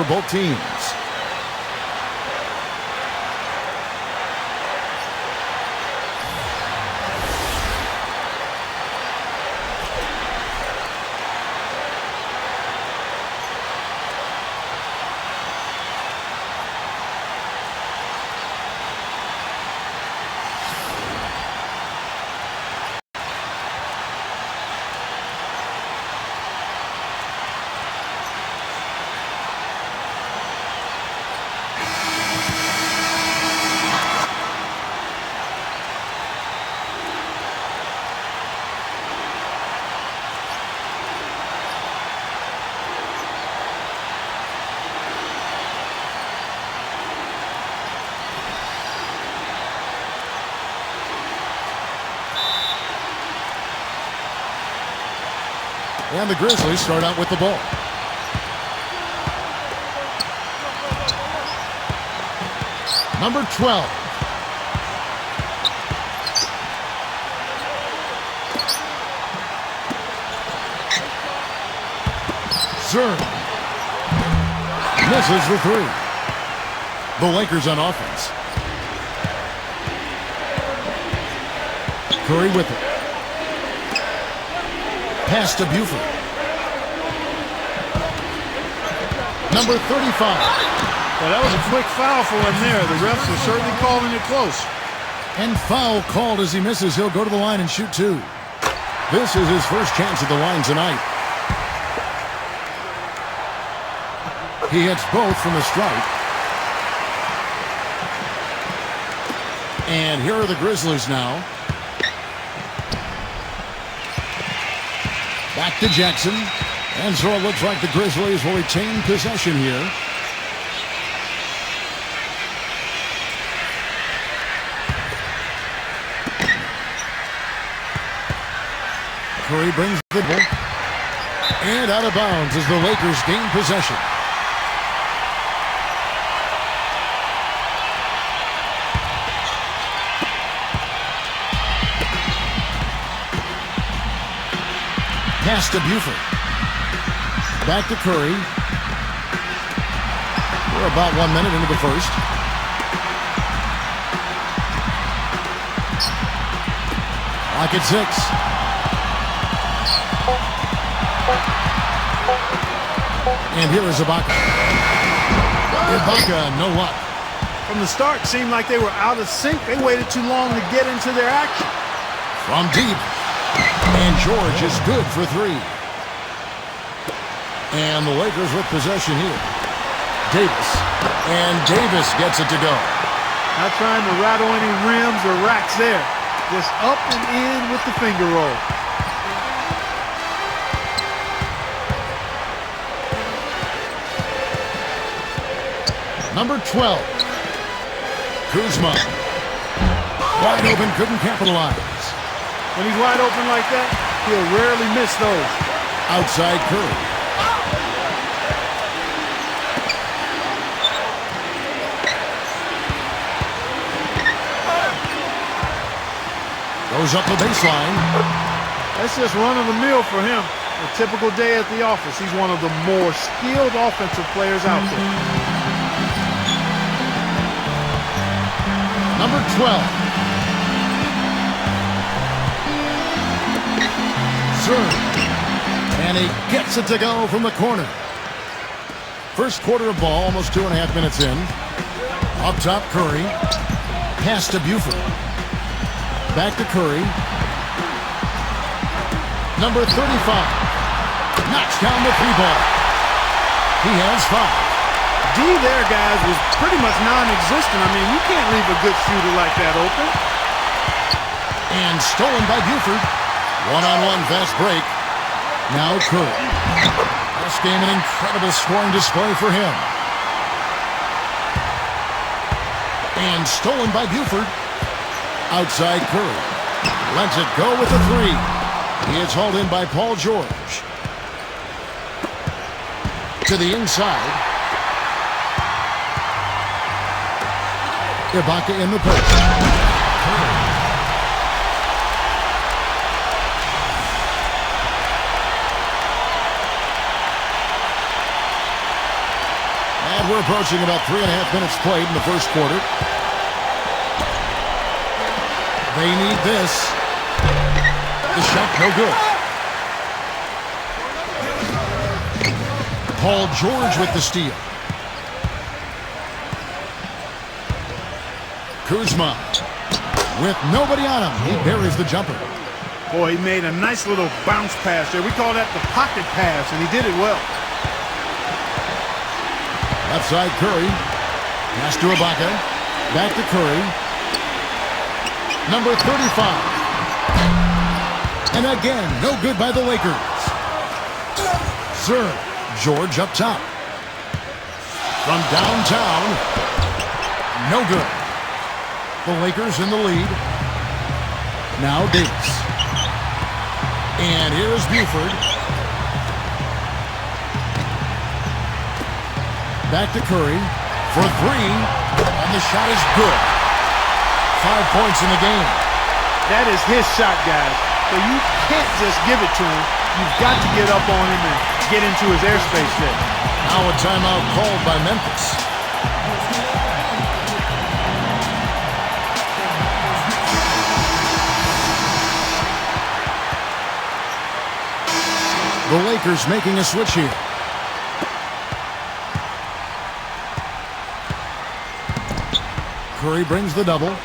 for both teams. And the Grizzlies start out with the ball. Number 12. Zern. Misses the three. The Lakers on offense. Curry with it. Pass to Buford. Number 35. Well, that was a quick foul for him there. The refs are certainly calling it close. And foul called as he misses. He'll go to the line and shoot two. This is his first chance at the line tonight. He hits both from the stripe. And here are the Grizzlies now. Back to Jackson. And so it looks like the Grizzlies will retain possession here. Curry brings the ball. And out of bounds as the Lakers gain possession. Pass to Buford. Back to Curry. We're about 1 minute into the first. Lock at 6. And here is Ibaka. Ibaka, no luck. From the start, it seemed like they were out of sync. They waited too long to get into their action. From deep. And George is good for three. And the Lakers with possession here. Davis. And Davis gets it to go. Not trying to rattle any rims or racks there. Just up and in with the finger roll. Number 12. Kuzma. Wide open, couldn't capitalize. When he's wide open like that, he'll rarely miss those. Outside Curry. Goes up the baseline. That's just run-of-the-mill for him. A typical day at the office. He's one of the more skilled offensive players out there. Number 12. And he gets it to go from the corner. First quarter of ball, almost 2.5 minutes in. Up top, Curry. Pass to Buford. Back to Curry. Number 35. Knocks down the three ball. He has 5. D there, guys, was pretty much non-existent. I mean, you can't leave a good shooter like that open. And stolen by Buford. One-on-one fast break. Now Curry. This game an incredible scoring display for him. And stolen by Buford. Outside Curry. Lets it go with the three. He is hauled in by Paul George. To the inside. Ibaka in the post. And we're approaching about 3.5 minutes played in the first quarter. They need this. The shot, no good. Paul George with the steal. Kuzma with nobody on him. He buries the jumper. Boy, he made a nice little bounce pass there. We call that the pocket pass, and he did it well. Outside Curry. Pass to Ibaka. Back to Curry. Number 35. And again, no good by the Lakers. Serve. George up top. From downtown. No good. The Lakers in the lead. Now Davis. And here's Buford. Back to Curry for three. And the shot is good. 5 points in the game. That is his shot, guys. So you can't just give it to him. You've got to get up on him and get into his airspace there. Now a timeout called by Memphis. The Lakers making a switch here. Curry brings the double.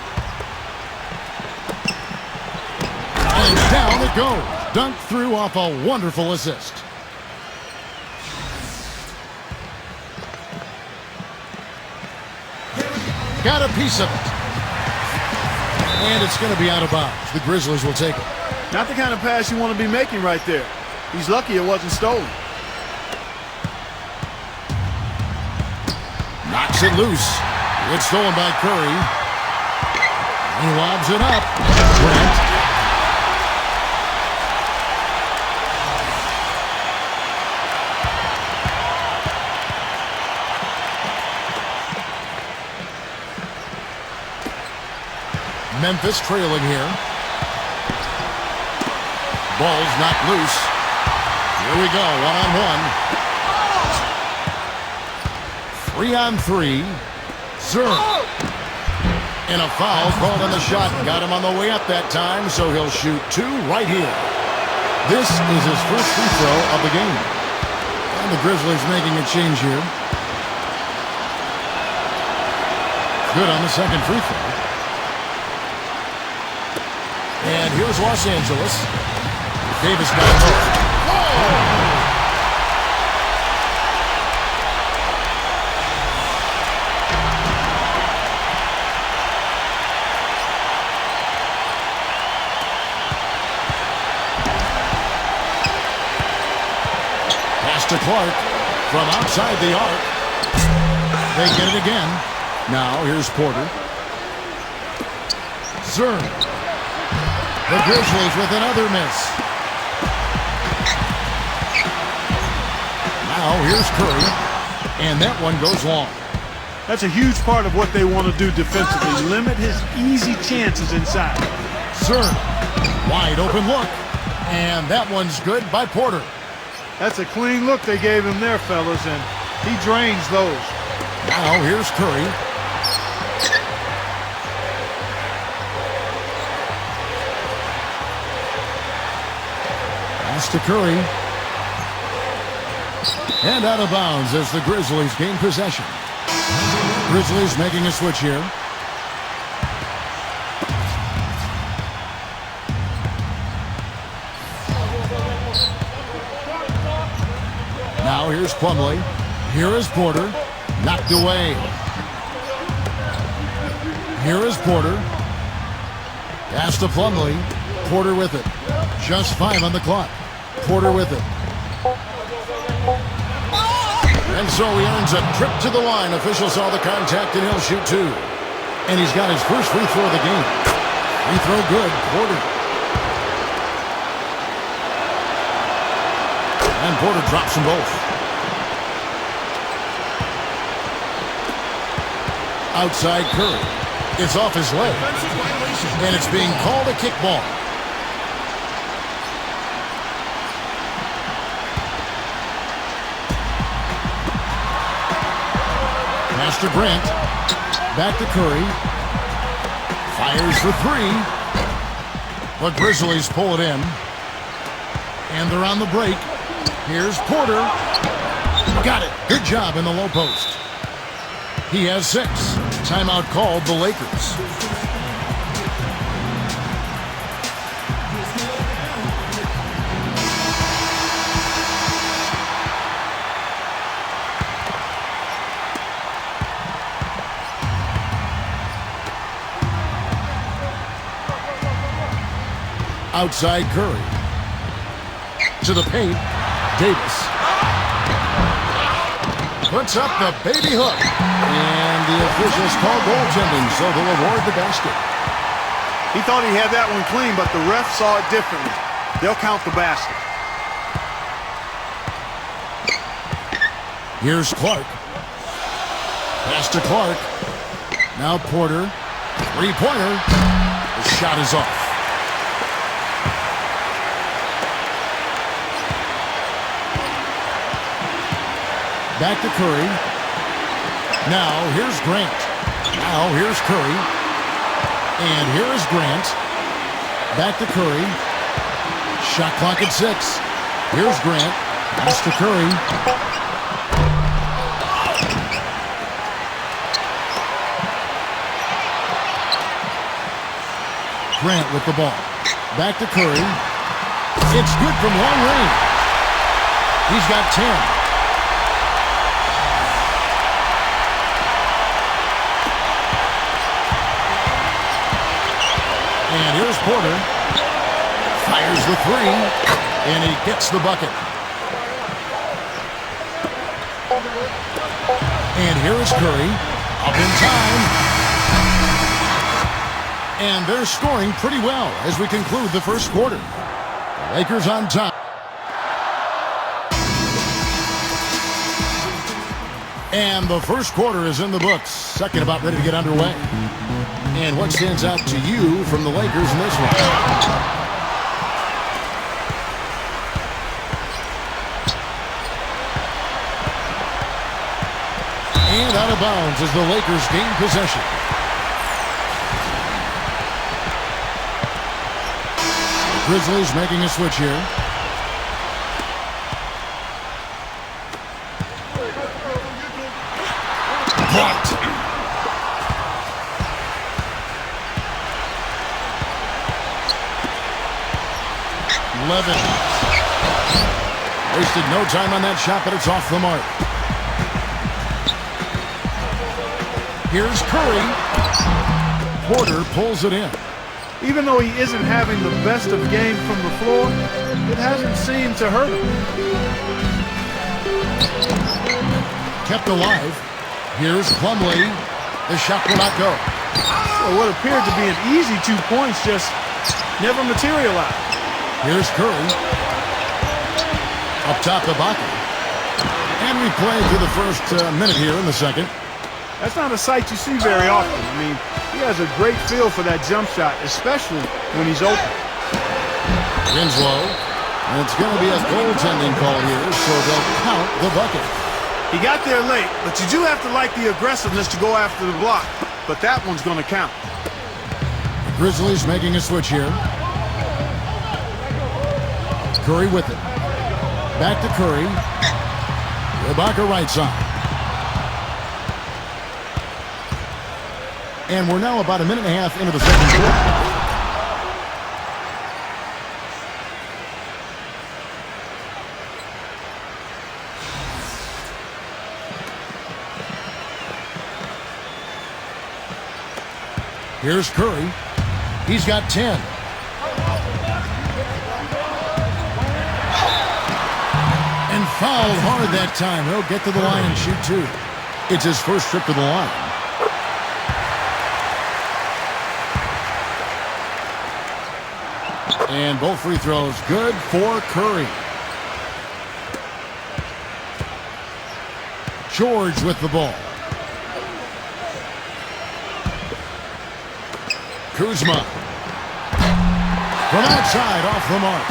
And down it goes. Dunked through off a wonderful assist. Got a piece of it. And it's going to be out of bounds. The Grizzlies will take it. Not the kind of pass you want to be making right there. He's lucky it wasn't stolen. Knocks it loose. It's stolen by Curry. He lobs it up. Grant. Memphis trailing here. Ball's knocked loose. Here we go, 1-on-1. 3-on-3. Zerr. And a foul called on the shot. Got him on the way up that time, so he'll shoot two right here. This is his first free throw of the game. And the Grizzlies making a change here. Good on the second free throw. And here's Los Angeles. Davis got it over. Pass to Clark from outside the arc. They get it again. Now here's Porter. Zerr. The Grizzlies with another miss. Now here's Curry. And that one goes long. That's a huge part of what they want to do defensively. Limit his easy chances inside. Zerr. Wide open look. And that one's good by Porter. That's a clean look they gave him there, fellas, and he drains those. Now here's Curry. Pass to Curry. And out of bounds as the Grizzlies gain possession. Grizzlies making a switch here. Now here's Plumlee. Here is Porter. Knocked away. Here is Porter. Pass to Plumlee. Porter with it. Just 5 on the clock. Porter with it. And so he earns a trip to the line. Official saw the contact and he'll shoot two. And he's got his first free throw of the game. Free throw good. Porter. And Porter drops them both. Outside Curry. It's off his leg. And it's being called a kickball. Pass to Grant. Back to Curry. Fires for three. The Grizzlies pull it in. And they're on the break. Here's Porter. Got it. Good job in the low post. He has 6. Timeout called the Lakers. Outside Curry. To the paint. Davis. Puts up the baby hook. And the officials call goaltending, so they'll award the basket. He thought he had that one clean, but the ref saw it differently. They'll count the basket. Here's Clark. Pass to Clark. Now Porter. Three-pointer. The shot is off. Back to Curry. Now here's Grant. Now here's Curry. And here is Grant. Back to Curry. Shot clock at 6. Here's Grant. Pass to Curry. Grant with the ball. Back to Curry. It's good from long range. He's got 10. And here's Porter. Fires the three. And he gets the bucket. And here is Curry. Up in time. And they're scoring pretty well as we conclude the first quarter. The Lakers on top. And the first quarter is in the books. Second about ready to get underway. And what stands out to you from the Lakers in this one? And out of bounds as the Lakers gain possession. The Grizzlies making a switch here. Blocked. Levin. Wasted no time on that shot, but it's off the mark. Here's Curry. Porter pulls it in. Even though he isn't having the best of game from the floor, it hasn't seemed to hurt him. Kept alive. Here's Plumlee. The shot will not go. Well, what appeared to be an easy 2 points just never materialized. Here's Curry. Up top, Ibaka. And we play through the first minute here in the second. That's not a sight you see very often. I mean, he has a great feel for that jump shot, especially when he's open. Winslow. And it's going to be a goaltending call here, so they'll count the bucket. He got there late, but you do have to like the aggressiveness to go after the block. But that one's going to count. The Grizzlies making a switch here. Curry with it. Back to Curry. Ibaka right side. And we're now about a minute and a half into the second quarter. Here's Curry. He's got 10. And fouled hard that time. He'll get to the line and shoot two. It's his first trip to the line. And both free throws good for Curry. George with the ball. Kuzma. From outside, off the mark.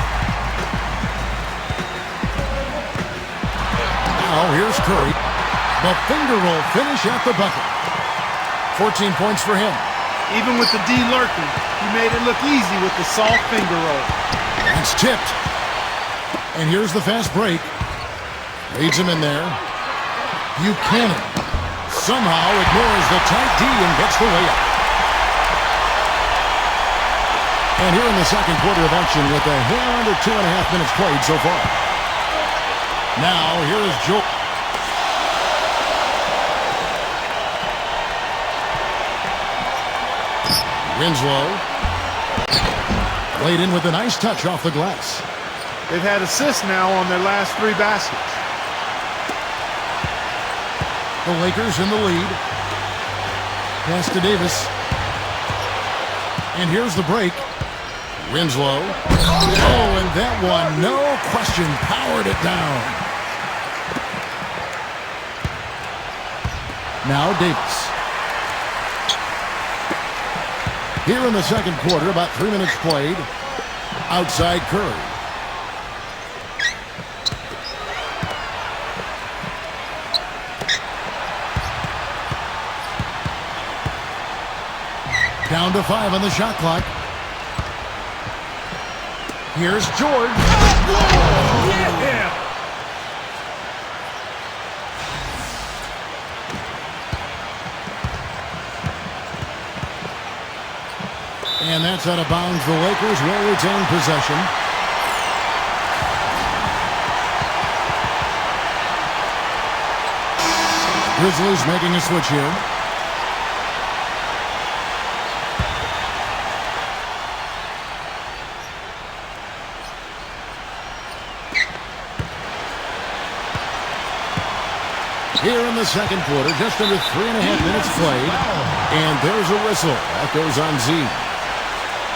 Now here's Curry. The finger roll finish at the bucket. 14 points for him. Even with the D lurking, he made it look easy with the soft finger roll. It's tipped. And here's the fast break. Leads him in there. Buchanan somehow ignores the tight D and gets the layup. And here in the second quarter of action with a hair under 2.5 minutes played so far. Now here is Joe. Winslow laid in with a nice touch off the glass. They've had assists now on their last 3 baskets. The Lakers in the lead. Pass to Davis. And here's the break. Winslow. Oh, and that one, no question, powered it down. Now Davis. Here in the second quarter, about 3 minutes played. Outside Curry. Down to 5 on the shot clock. Here's George. Yeah. And that's out of bounds. The Lakers will retain possession. Grizzlies making a switch here. Here in the second quarter, just under 3.5 minutes played. And there's a whistle. That goes on Z.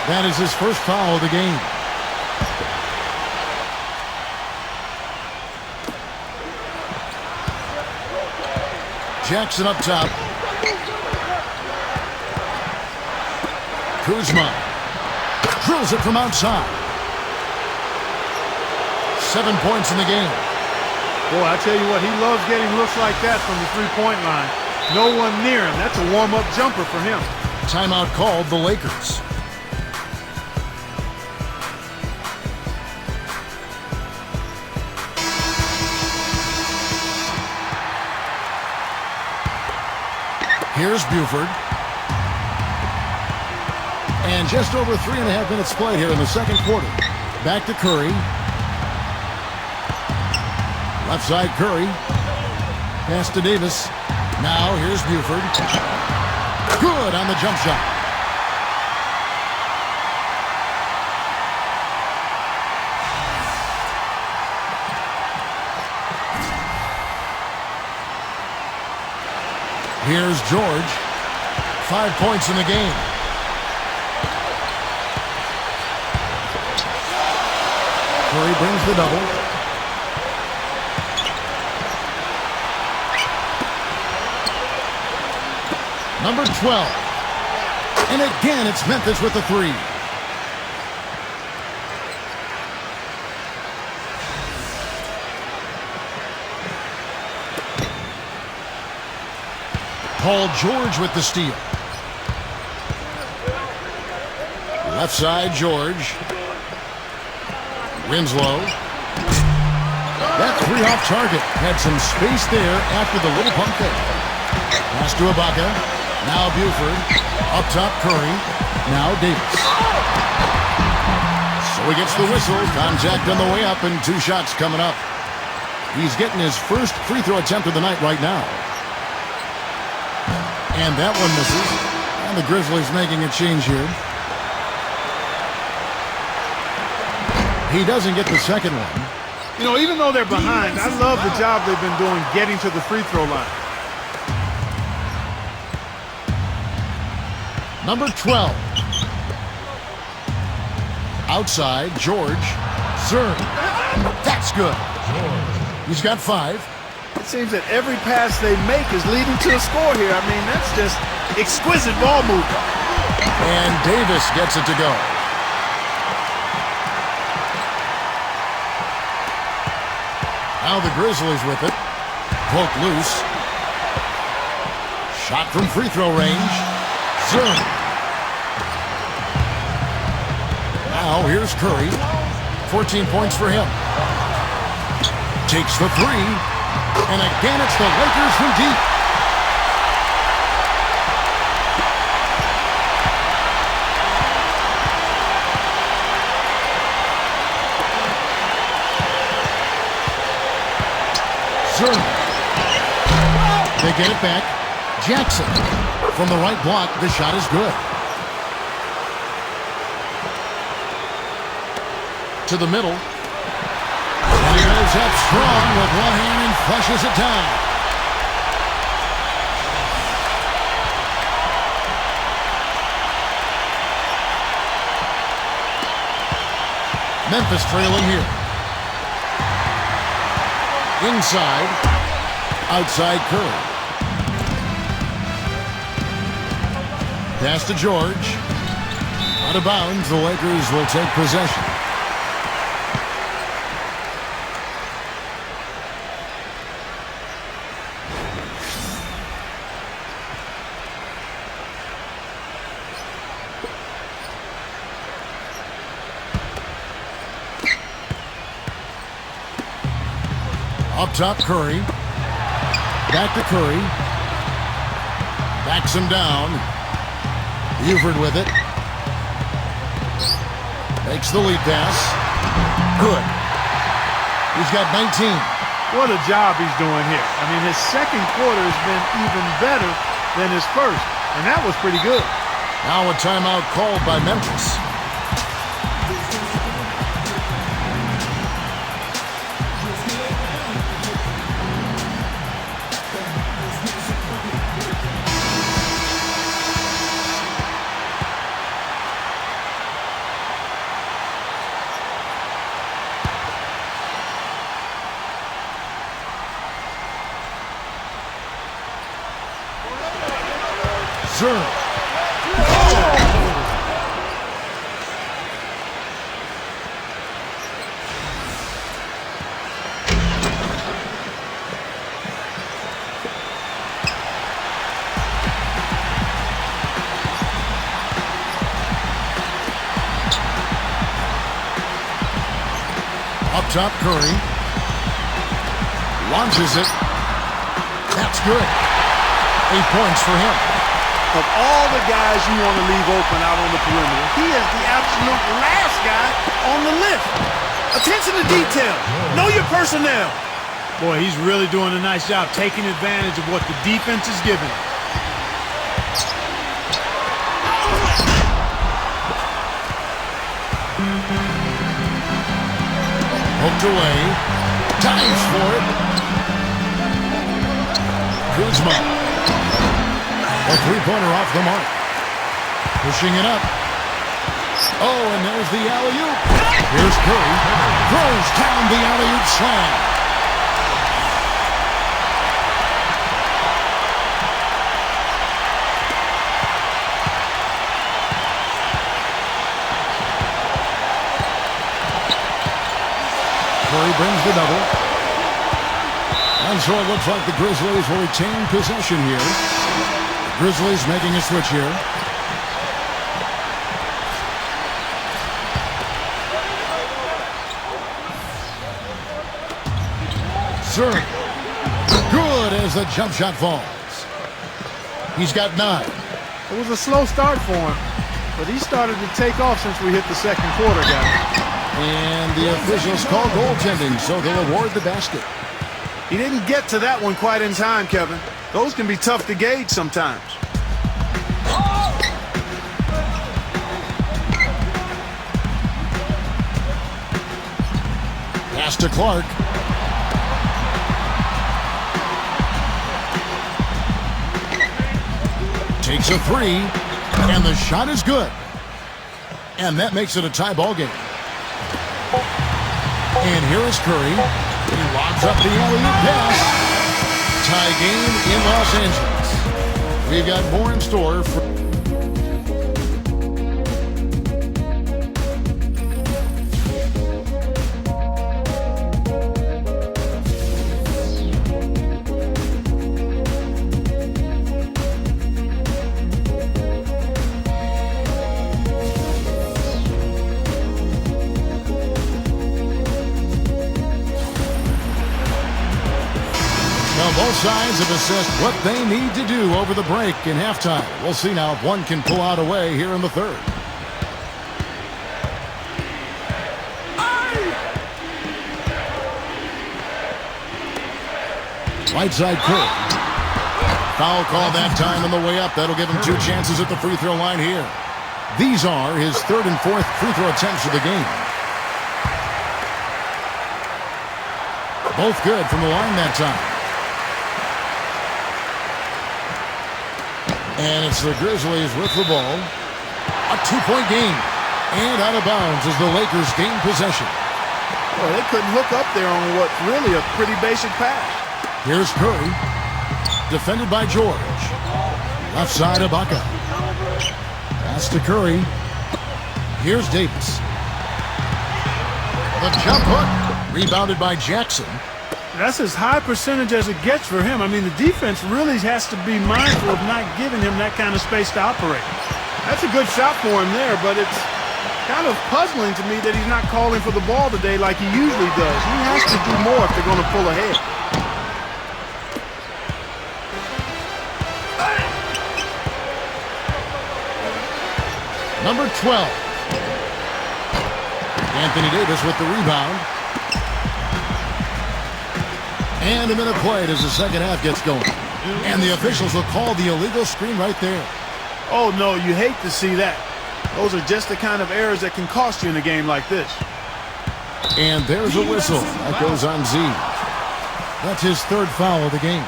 That is his first foul of the game. Jackson up top. Kuzma drills it from outside. 7 points in the game. Boy, I tell you what, he loves getting looks like that from the three-point line. No one near him. That's a warm-up jumper for him. Timeout called the Lakers. Here's Buford. And just over 3.5 minutes played here in the second quarter. Back to Curry. Left side Curry. Pass to Davis. Now here's Buford. Good on the jump shot. Here's George. 5 points in the game. Curry brings the double. Number 12. And again, it's Memphis with the three. Paul George with the steal. Left side, George. Winslow. That three off target. Had some space there after the little pump fake. Pass to Ibaka. Now Buford. Up top, Curry. Now Davis. So he gets the whistle. Contact on the way up and 2 shots coming up. He's getting his first free throw attempt of the night right now. And that one misses. And the Grizzlies making a change here. He doesn't get the second one. You know, even though they're behind, I love the job they've been doing getting to the free throw line. Number 12. Outside, George. Serve. That's good. He's got 5. It seems that every pass they make is leading to a score here. I mean, that's just exquisite ball movement. And Davis gets it to go. Now the Grizzlies with it. Poke loose. Shot from free throw range. Zerm. Now here's Curry. 14 points for him. Takes the three. And again, it's the Lakers from deep. Zerm. They get it back. Jackson. From the right block, the shot is good. To the middle. And he goes up strong with one hand and flushes it down. Memphis trailing here. Inside. Outside Curry. Pass to George. Out of bounds, the Lakers will take possession. Up top, Curry. Back to Curry. Backs him down. Buford with it. Makes the lead pass. Good. He's got 19. What a job he's doing here. I mean, his second quarter has been even better than his first, and that was pretty good. Now a timeout called by Memphis. Zerm. Up top, Curry. Launches it. That's good. 8 points for him. Of all the guys you want to leave open out on the perimeter, he is the absolute last guy on the list. Attention to detail. Know your personnel. Boy, he's really doing a nice job taking advantage of what the defense is giving. Poked away. Dives for it. Kuzma. A three-pointer off the mark. Pushing it up. Oh, and there's the alley-oop. Here's Curry. Throws down the alley-oop slam. Curry brings the double. And so it looks like the Grizzlies will retain possession here. Grizzlies making a switch here. Zerm. Good as the jump shot falls. He's got 9. It was a slow start for him, but he started to take off since we hit the second quarter, guys. And the officials call goaltending, so they'll award the basket. He didn't get to that one quite in time, Kevin. Those can be tough to gauge sometimes. Pass to Clark. Takes a three, and the shot is good. And that makes it a tie ball game. And here is Curry. He lobs up the alley-oop pass. Tie game in Los Angeles. We've got more in store for... sides have assessed what they need to do over the break in halftime. We'll see now if one can pull out a way here in the third. Right side Curry. Foul call that time on the way up. That'll give him 2 chances at the free throw line here. These are his 3rd and 4th free throw attempts of the game. Both good from the line that time. And it's the Grizzlies with the ball. A 2-point game. And out of bounds as the Lakers gain possession. Well, they couldn't hook up there on what's really a pretty basic pass. Here's Curry. Defended by George. Left side Ibaka. Pass to Curry. Here's Davis. The jump hook. Rebounded by Jackson. That's as high percentage as it gets for him. I mean, the defense really has to be mindful of not giving him that kind of space to operate. That's a good shot for him there, but it's kind of puzzling to me that he's not calling for the ball today like he usually does. He has to do more if they're going to pull ahead. Number 12. Anthony Davis with the rebound. And a minute played as the second half gets going. And the officials will call the illegal screen right there. Oh, no, you hate to see that. Those are just the kind of errors that can cost you in a game like this. And there's a whistle. That goes on Z. That's his 3rd foul of the game.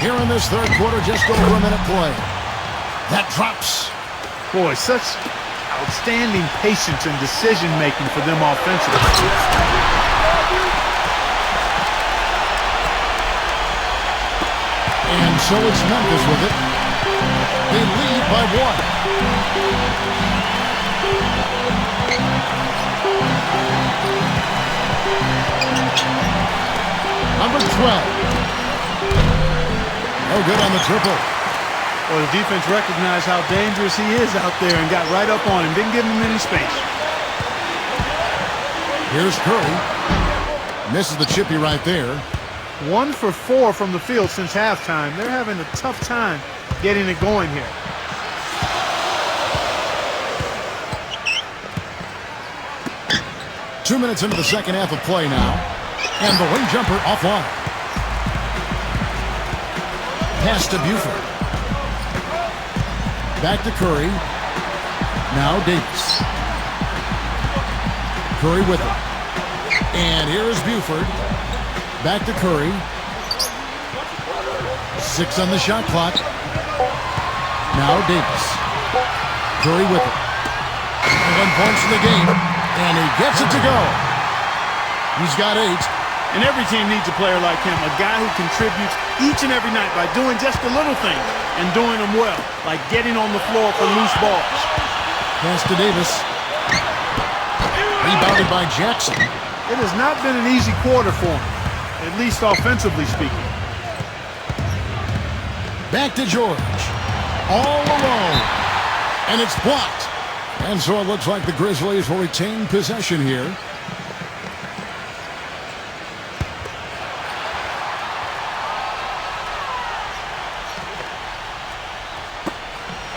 Here in this 3rd quarter, just over a minute play. That drops. Boy, such outstanding patience and decision-making for them offensively. And so it's Memphis with it. They lead by 1. Number 12. Oh, good on the triple. Well, the defense recognized how dangerous he is out there and got right up on him. Didn't give him any space. Here's Curry. Misses the chippy right there. 1 for 4 from the field since halftime. They're having a tough time getting it going here. Two minutes into the second half of play now. And the wing jumper offline. Pass to Buford. Back to Curry. Now Davis. Curry with it. And here is Buford. Back to Curry. 6 on the shot clock. Now Davis. Curry with it. 1 point in the game. And he gets it to go. He's got 8. And every team needs a player like him, a guy who contributes each and every night by doing just the little things and doing them well, like getting on the floor for loose balls. Pass to Davis. Rebounded by Jackson. It has not been an easy quarter for him, at least offensively speaking. Back to George. All alone. And it's blocked. And so it looks like the Grizzlies will retain possession here.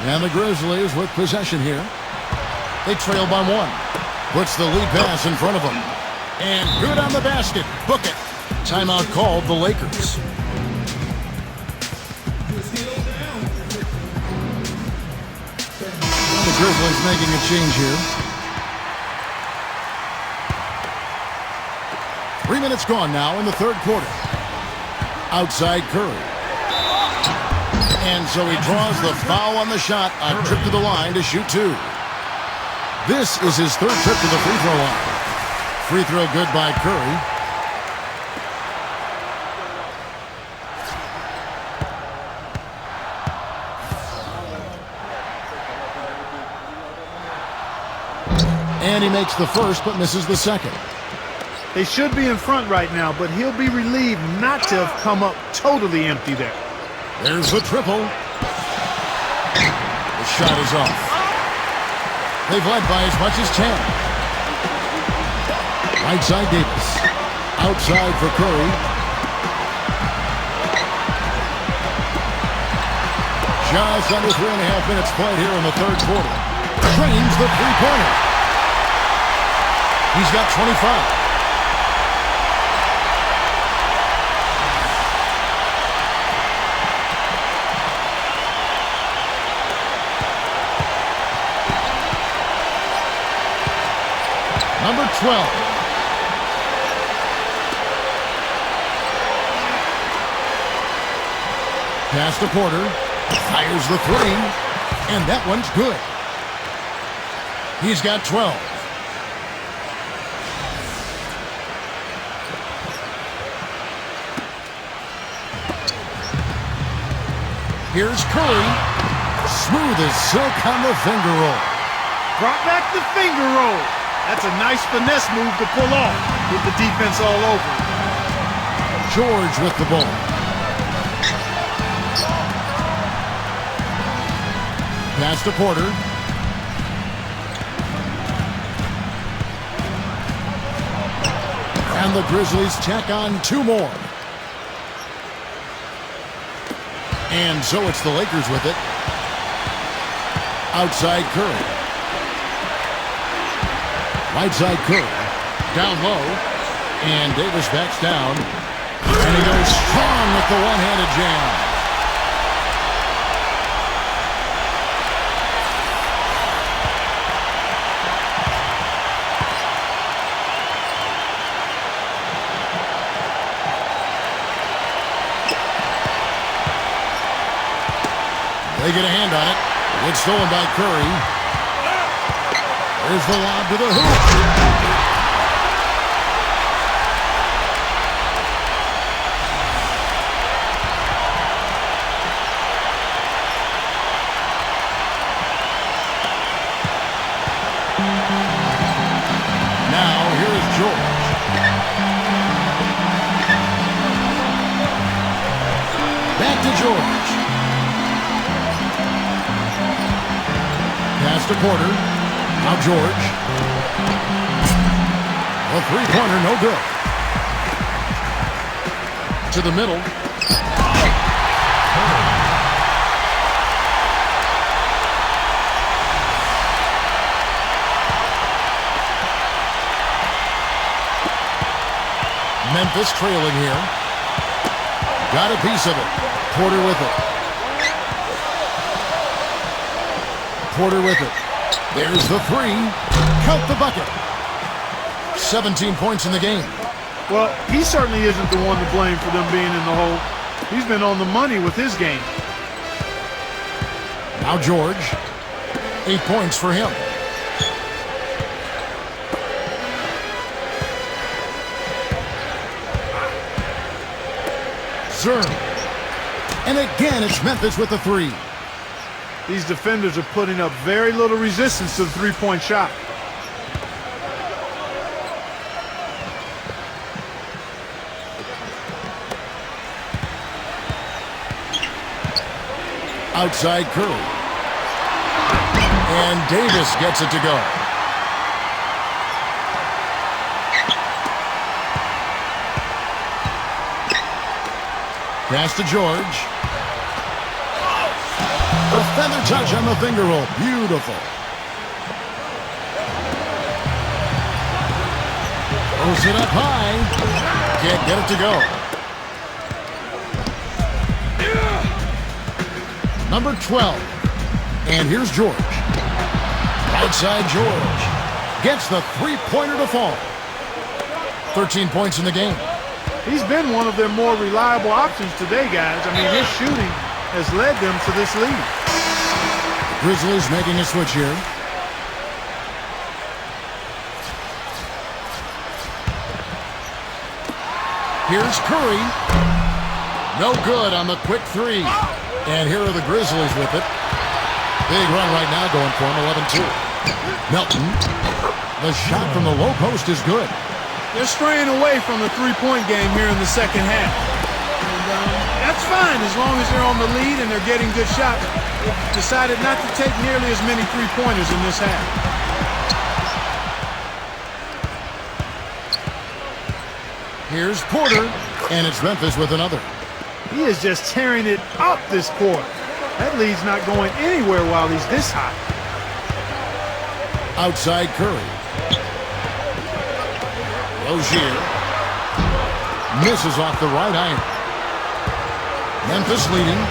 And the Grizzlies with possession here. They trail by 1. Puts the lead pass in front of them. And good on the basket. Book it. Timeout called the Lakers. The Grizzlies making a change here. 3 minutes gone now in the 3rd quarter. Outside Curry. And so he draws the foul on the shot. A trip to the line to shoot 2. This is his 3rd trip to the free throw line. Free throw good by Curry. And he makes the first but misses the second. They should be in front right now, but he'll be relieved not to have come up totally empty there. There's the triple. The shot is off. They've led by as much as 10. Right side Davis. Outside for Curry. Just under 3.5 minutes played here in the third quarter. Drains the three-pointer. He's got 25. Number 12. Pass to Porter. Fires the three. And that one's good. He's got 12. Here's Curry. Smooth as silk on the finger roll. Brought back the finger roll. That's a nice finesse move to pull off with the defense all over. George with the ball. Pass to Porter. And the Grizzlies tack on 2 more. And so it's the Lakers with it. Outside Curry. Right side Curry. Down low. And Davis backs down. And he goes strong with the one-handed jam. They get a hand on it. It's stolen by Curry. There's the lob to the hoop. Now here is George. Back to George. Pass to Porter. Now George. A three-pointer, no good. To the middle. Memphis trailing here. Got a piece of it. Porter with it. Porter with it. There's the three. Count the bucket. 17 points in the game. Well, he certainly isn't the one to blame for them being in the hole. He's been on the money with his game. Now George. 8 points for him. Zern. And again, it's Memphis with the three. These defenders are putting up very little resistance to the three-point shot. Outside Curry. And Davis gets it to go. Pass to George. A feather touch on the finger roll. Beautiful. Throws it up high. Can't get it to go. Number 12. And here's George. Outside George. Gets the three-pointer to fall. 13 points in the game. He's been one of their more reliable options today, guys. I mean, his shooting has led them to this lead. Grizzlies making a switch here. Here's Curry. No good on the quick three. And here are the Grizzlies with it. Big run right now going for him, 11-2. Melton. The shot from the low post is good. They're straying away from the three-point game here in the second half. And that's fine as long as they're on the lead and they're getting good shots. decided not to take nearly as many three-pointers in this half. Here's Porter, and it's Memphis with another. He is just tearing it up this quarter. That lead's not going anywhere while he's this hot. Outside Curry. Rozier misses off the right iron. Memphis leading.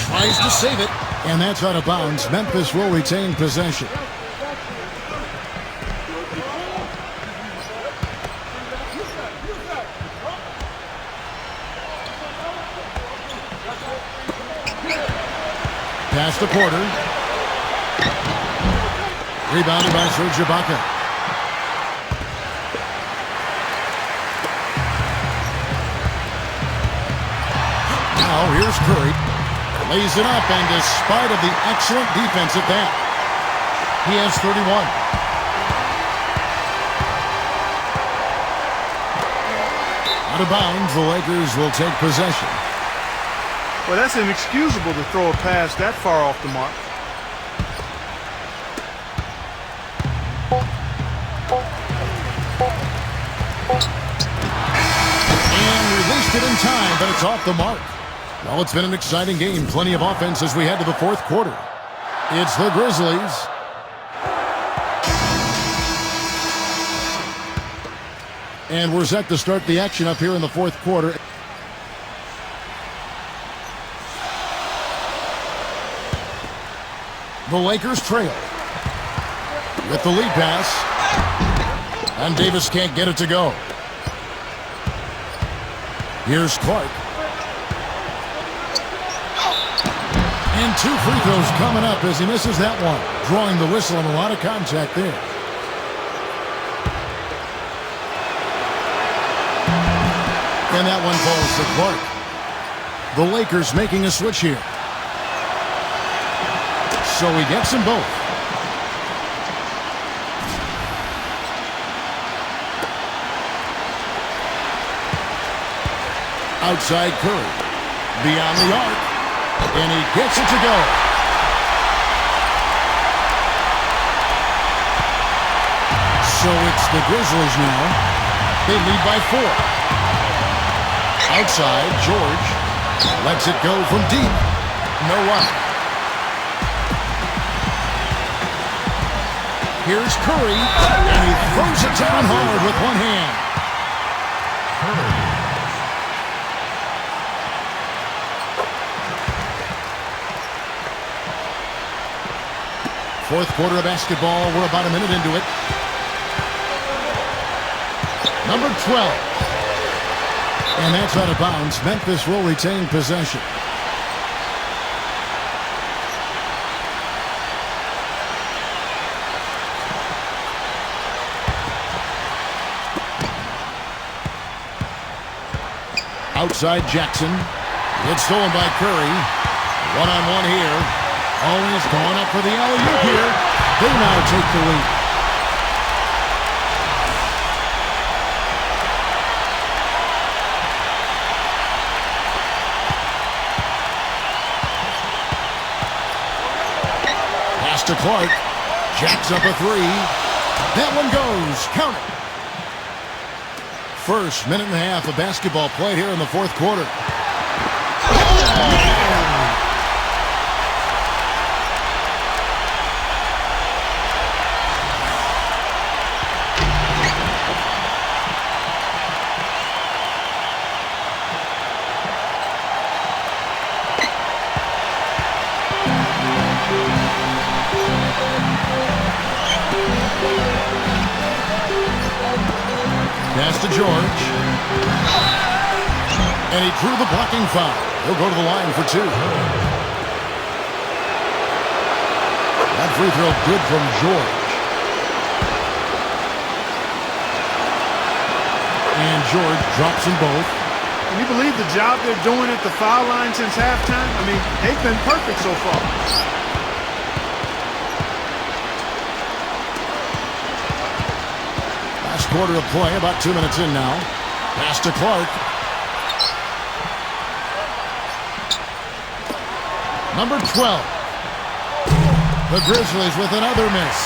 Tries to save it, and that's out of bounds. Memphis will retain possession. Pass to Porter. Rebounded by Serge Ibaka. Now here's Curry. Lays it up, and despite of the excellent defense at that, he has 31. Out of bounds, the Lakers will take possession. Well, that's inexcusable to throw a pass that far off the mark. And released it in time, but it's off the mark. Well, it's been an exciting game. Plenty of offense as we head to the fourth quarter. It's the Grizzlies. And we're set to start the action up here in the fourth quarter. The Lakers trail with the lead pass, and Davis can't get it to go. Here's Clark. And two free throws coming up as he misses that one, drawing the whistle and a lot of contact there. And that one falls to Clark. The Lakers making a switch here. So he gets them both. Outside Curry. Beyond the arc. And he gets it to go. So it's the Grizzlies now. They lead by 4. Outside, George lets it go from deep. No one. Here's Curry, and he throws it down hard with one hand. Fourth quarter of basketball. We're about a minute into it. Number 12. And that's out of bounds. Memphis will retain possession. Outside Jackson. It's stolen by Curry. One-on-one here. Always going up for the alley-oop here. They now take the lead. Pass to Clark. Jacks up a three. That one goes. Count it. First minute and a half of basketball played here in the fourth quarter. Pass to George. And he drew the blocking foul. He'll go to the line for 2. That free throw good from George. And George drops them both. Can you believe the job they're doing at the foul line since halftime? I mean, they've been perfect so far. Last quarter of play, about 2 minutes in now. Pass to Clark. Number 12. The Grizzlies with another miss.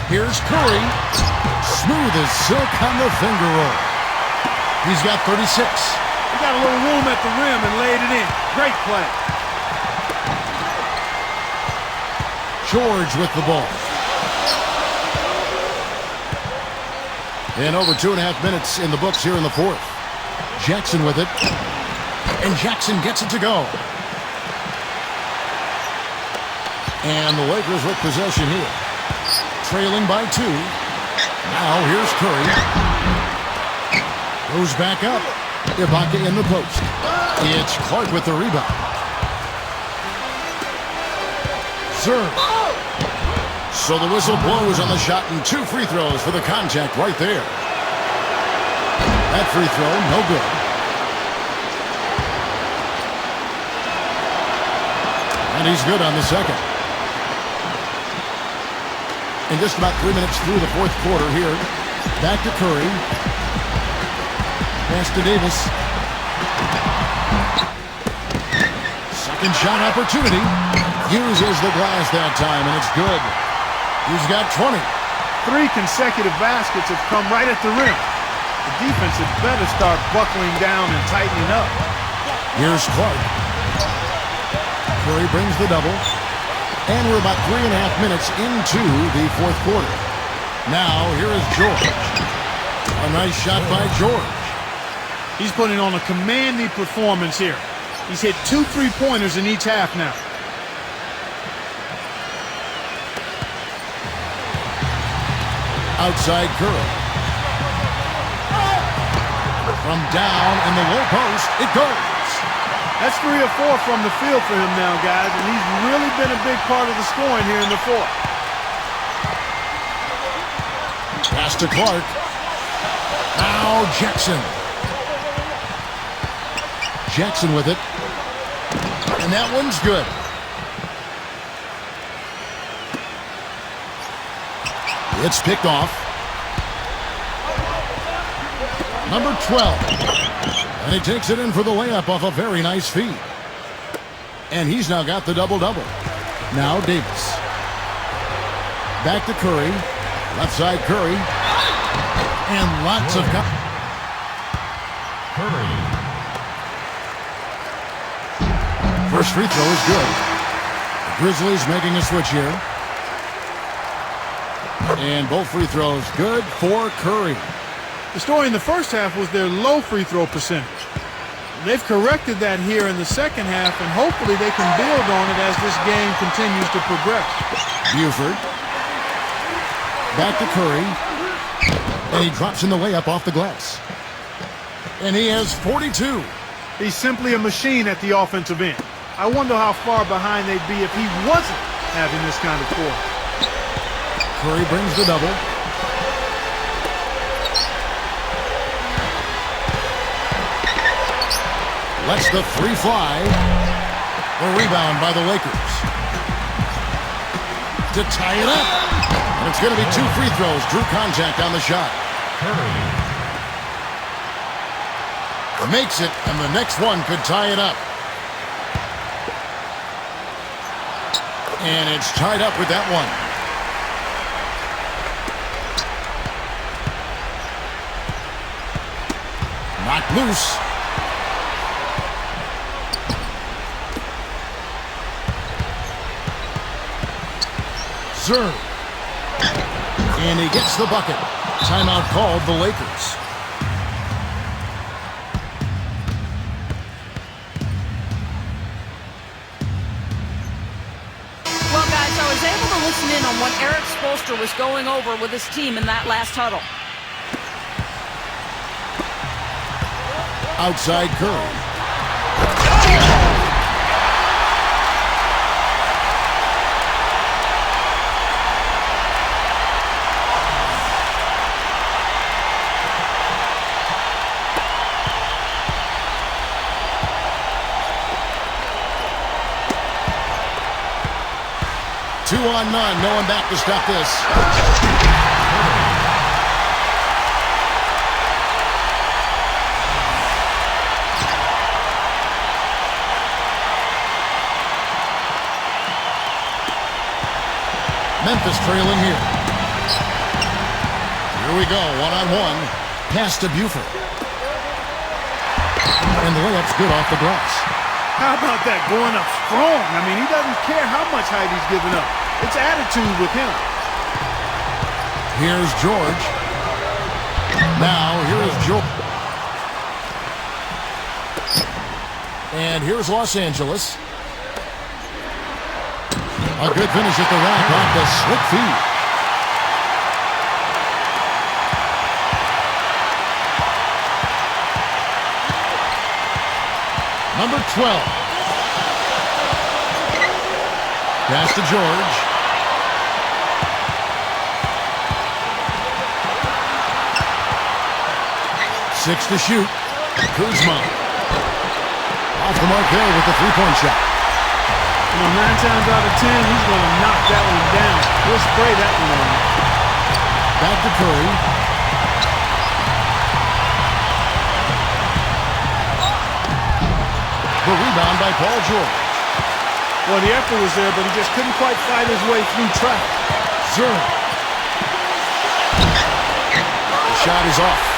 Here's Curry. Smooth as silk on the finger roll. He's got 36. He got a little room at the rim and laid it in. Great play. George with the ball. And over 2.5 minutes in the books here in the fourth. Jackson with it. And Jackson gets it to go. And the Lakers with possession here. Trailing by 2. Now here's Curry. Goes back up. Ibaka in the post. It's Clark with the rebound. Serve. So the whistle blows on the shot and 2 free throws for the contact right there. That free throw, no good. And he's good on the second. And just about 3 minutes through the fourth quarter here. Back to Curry. Pass to Davis. Second shot opportunity. Uses the glass that time, and it's good. He's got 20. 3 consecutive baskets have come right at the rim. The defense had better start buckling down and tightening up. Here's Clark. Curry brings the double. And we're about 3.5 minutes into the fourth quarter. Now, here is George. A nice shot by George. He's putting on a commanding performance here. He's hit 2 3-pointers in each half now. Outside Curry. From down in the low post, it goes. That's 3 or 4 from the field for him now, guys, and he's really been a big part of the scoring here in the fourth. Pass to Clark. Now Jackson. Jackson with it. And that one's good. It's picked off. Number 12. And he takes it in for the layup off a very nice feed. And he's now got the double-double. Now Davis. Back to Curry. Left side Curry. And lots of... Curry. First free throw is good. The Grizzlies making a switch here. And both free throws good for Curry. The story in the first half was their low free throw percentage. They've corrected that here in the second half, and hopefully they can build on it as this game continues to progress. Buford. Back to Curry. And he drops in the layup off the glass. And he has 42. He's simply a machine at the offensive end. I wonder how far behind they'd be if he wasn't having this kind of quarter. Curry brings the double. Lets the 3 fly. The rebound by the Lakers. To tie it up. And it's going to be 2 free throws. Drew contact on the shot. Makes it, and the next one could tie it up. And it's tied up with that one. Knocked loose. Serve. And he gets the bucket. Timeout called the Lakers. Well, guys, I was able to listen in on what Eric Spoelstra was going over with his team in that last huddle. Outside Curry. Two on none, no one back to stop this. Memphis trailing here. Here we go, one-on-one. Pass to Buford. And the layup's good off the glass. How about that, going up strong? I mean, he doesn't care how much height he's giving up. It's attitude with him. Here's George. Now, here's George. And here's Los Angeles. A good finish at the rack off the slick feed. Number 12. Pass to George. Six to shoot. Kuzma. Off the mark there with the three-point shot. You know, 9 times out of 10, he's going to knock that one down. He'll spray that one on. Back to Curry. The rebound by Paul George. Well, the effort was there, but he just couldn't quite fight his way through traffic. Zerl. The shot is off.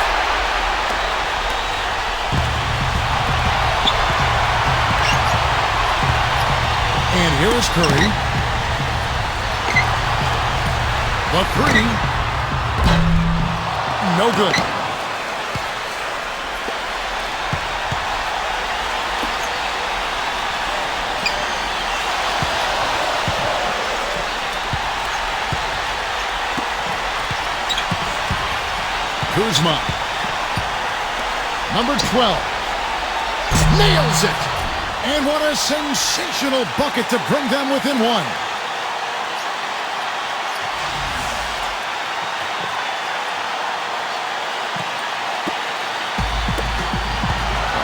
And here is Curry. The three. No good. Kuzma. Number 12. Nails it. And what a sensational bucket to bring them within one.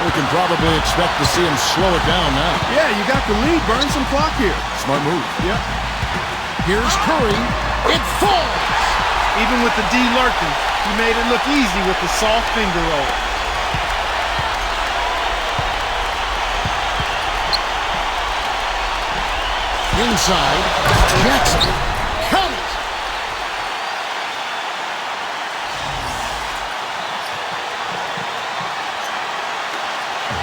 We can probably expect to see him slow it down now. Yeah, you got the lead. Burn some clock here. Smart move. Yep. Here's Curry. It falls. Even with the D lurking, he made it look easy with the soft finger roll. Inside, Jackson. Count it.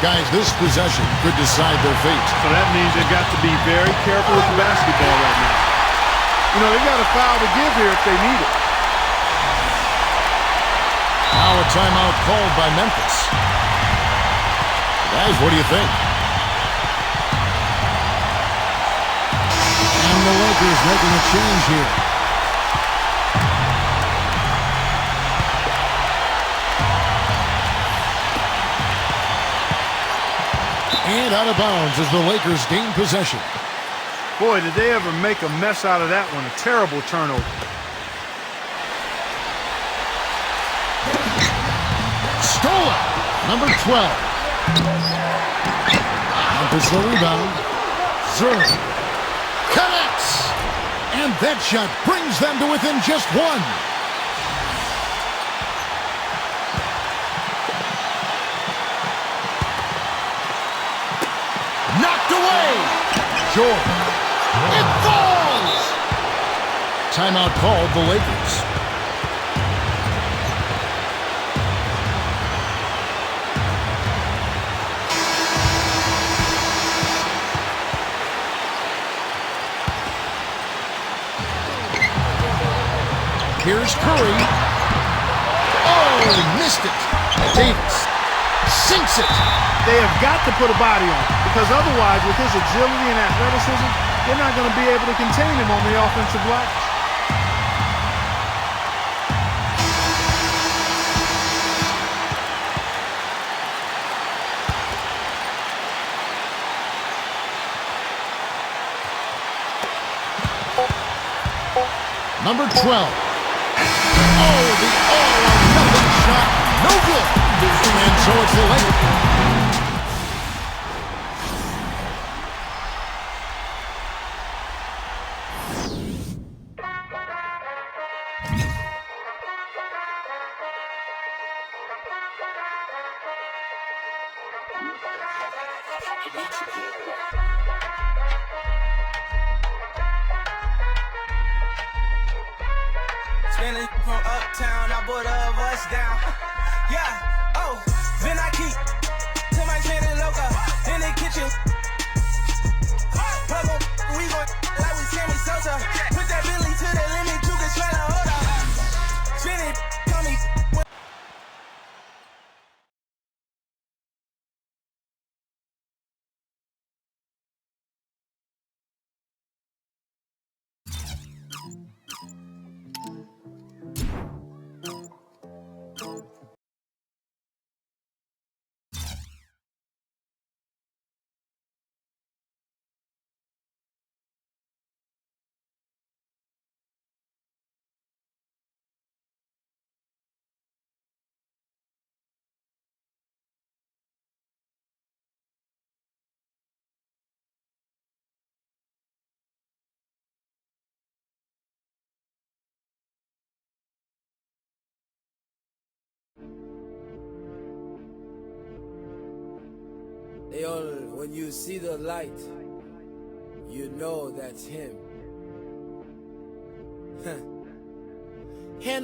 Guys, this possession could decide their fate. So that means they've got to be very careful with the basketball right now. You know, they've got a foul to give here if they need it. Now a timeout called by Memphis. Guys, what do you think? And the Lakers making a change here. And out of bounds as the Lakers gain possession. Boy, did they ever make a mess out of that one. A terrible turnover. Stolen. Number 12. Memphis the rebound. Zerl. Connects. And that shot brings them to within just one. Knocked away. George. It falls. Timeout called the Lakers. Here's Curry. Oh, he missed it. Davis sinks it. They have got to put a body on him, because otherwise, with his agility and athleticism, they're not going to be able to contain him on the offensive glass. Number 12. Oh, the all-or-nothing shot. No good. And so it's the Lakers. Bentley from uptown, I bought a bus down. Yeah, oh, then I keep to my Santa Loca in the kitchen. Puzzle, we gon' like we Sammy Sosa. Put that Billy to the limit, you can smell a hold up. Spin it, call me. Yo, when you see the light, you know that's him.